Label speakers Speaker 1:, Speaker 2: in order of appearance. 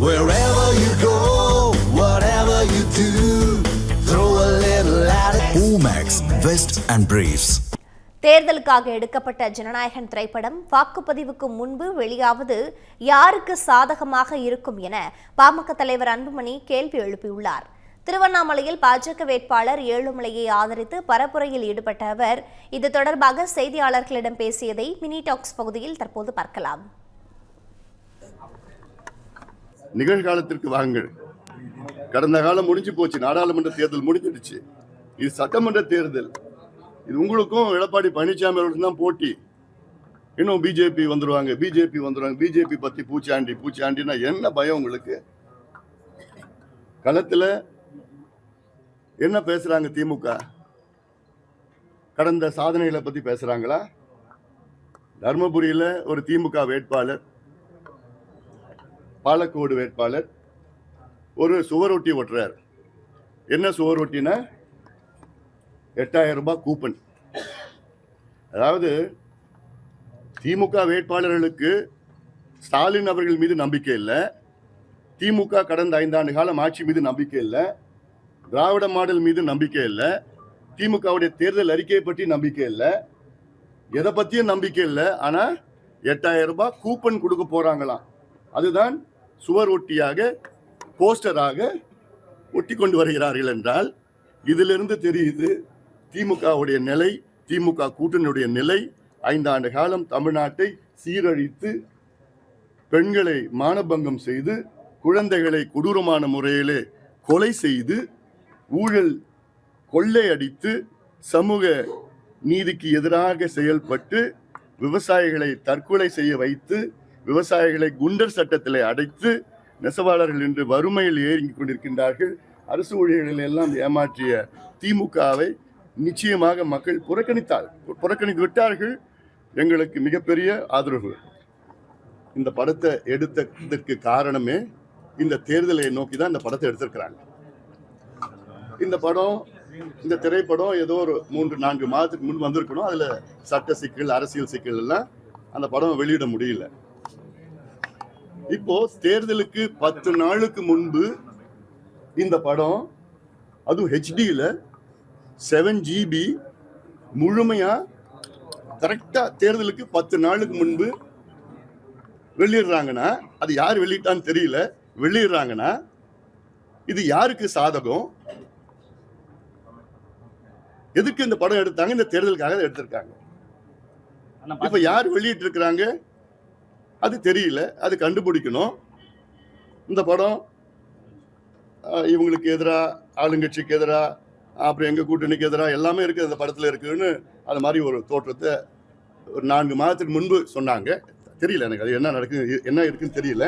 Speaker 1: Wherever you go, whatever you do, throw a little at it. Omax, Vest and Briefs.
Speaker 2: தேர்தலுக்காக எடுக்கப்பட்ட ஜனநாயகன் திரைப்படம் வாக்குப்பதிவுக்கு முன்பு வெளியாவது யாருக்கு சாதகமாக இருக்கும் என பாமக தலைவர் அன்புமணி கேள்வி எழுப்பியுள்ளார். திருவண்ணாமலையில் பாஜக வேட்பாளர் ஏழுமலையை ஆதரித்து பரப்புரையில் ஈடுபட்ட அவர் இது தொடர்பாக செய்தியாளர்களிடம் பேசியதை மினி டாக்ஸ் பகுதியில் தற்போது பார்க்கலாம்.
Speaker 3: நிகழ்காலத்திற்கு வாங்கள். கடந்த காலம் முடிஞ்சு போச்சு. நாடாளுமன்ற தேர்தல் முடிஞ்சிடுச்சு. இது சட்டமன்ற தேர்தல். இது உங்களுக்கும் எடப்பாடி பழனிசாமி அவர்களுக்கு தான் போட்டி. இன்னும் பிஜேபி வந்துருவாங்க. பிஜேபி பத்தி பூச்சாண்டினா என்ன பயம் உங்களுக்கு? களத்துல என்ன பேசுறாங்க? திமுக கடந்த சாதனைகளை பத்தி பேசுறாங்களா? தர்மபுரியில ஒரு திமுக வேட்பாளர், பாலக்கோடு வேட்பாளர் ஒரு சுவரொட்டி ஒட்டுறார். என்ன சுவரொட்டினா 8000 ரூபாய் கூப்பன். அதாவது திமுக வேட்பாளர்களுக்கு ஸ்டாலின் அவர்கள் மீது நம்பிக்கை இல்லை, திமுக கடந்த 5 ஆண்டு காலம் ஆட்சி மீது நம்பிக்கை இல்லை, திராவிட மாடல் மீது நம்பிக்கை இல்லை, திமுகவுடைய தேர்தல் அறிக்கையை பற்றி நம்பிக்கை இல்லை, எதை பற்றியும் நம்பிக்கை இல்லை. ஆனால் 8000 ரூபாய் கூப்பன் கொடுக்க போறாங்களாம். அதுதான் சுவர் ஒட்டியாக, போஸ்டராக ஒட்டி கொண்டு வருகிறார்கள் என்றால் இதிலிருந்து தெரியுது திமுகவுடைய நிலை, திமுக கூட்டணியுடைய நிலை. 5 ஆண்டு காலம் தமிழ்நாட்டை சீரழித்து, பெண்களை மானபங்கம் செய்து, குழந்தைகளை கொடூரமான முறையிலே கொலை செய்து, ஊழல் கொள்ளையடித்து, சமூக நீதிக்கு எதிராக செயல்பட்டு, விவசாயிகளை தற்கொலை செய்ய வைத்து, விவசாயிகளை குண்டர் சட்டத்திலே அடைத்து, நெசவாளர்கள் என்று வறுமையில் ஏறிக் கொண்டிருக்கின்றார்கள். அரசு ஊழியர்களை எல்லாம் ஏமாற்றிய திமுகவை நிச்சயமாக மக்கள் புறக்கணித்து விட்டார்கள். எங்களுக்கு மிகப்பெரிய ஆதரவு. இந்த படத்தை எடுத்ததற்கு காரணமே இந்த தேர்தலை நோக்கி தான் இந்த படத்தை எடுத்திருக்கிறாங்க. இந்த திரைப்படம் ஏதோ ஒரு 3-4 மாதத்துக்கு முன் வந்திருக்கணும். அதுல சட்ட சிக்கல், அரசியல் சிக்கல் எல்லாம் அந்த படம் வெளியிட முடியல. இப்போ தேர்தலுக்கு 10 நாளுக்கு முன்பு இந்த படம், அதுவும் ஹெச்டியில் 7 GB முழுமையா கரெக்டா தேர்தலுக்கு 10 நாளுக்கு முன்பு வெளியிடுறாங்கன்னா, அது யார் வெளியிட்டான்னு தெரியல, வெளியிடுறாங்கன்னா இது யாருக்கு சாதகம்? எதுக்கு இந்த படம் எடுத்தாங்க? இந்த தேர்தலுக்காக எடுத்திருக்காங்க. இப்ப யார் வெளியிட்டு இருக்கிறாங்க அது தெரியல. அது கண்டுபிடிக்கணும். இந்த படம் இவங்களுக்கு எதிராக, ஆளுங்கட்சிக்கு எதிராக, அப்புறம் எங்க கூட்டணிக்கு எதிராக எல்லாமே இருக்கு அந்த படத்துல இருக்குன்னு அது மாதிரி ஒரு தோற்றத்தை ஒரு 4 மாதத்துக்கு முன்பு சொன்னாங்க. தெரியல எனக்கு அது என்ன இருக்குன்னு தெரியல.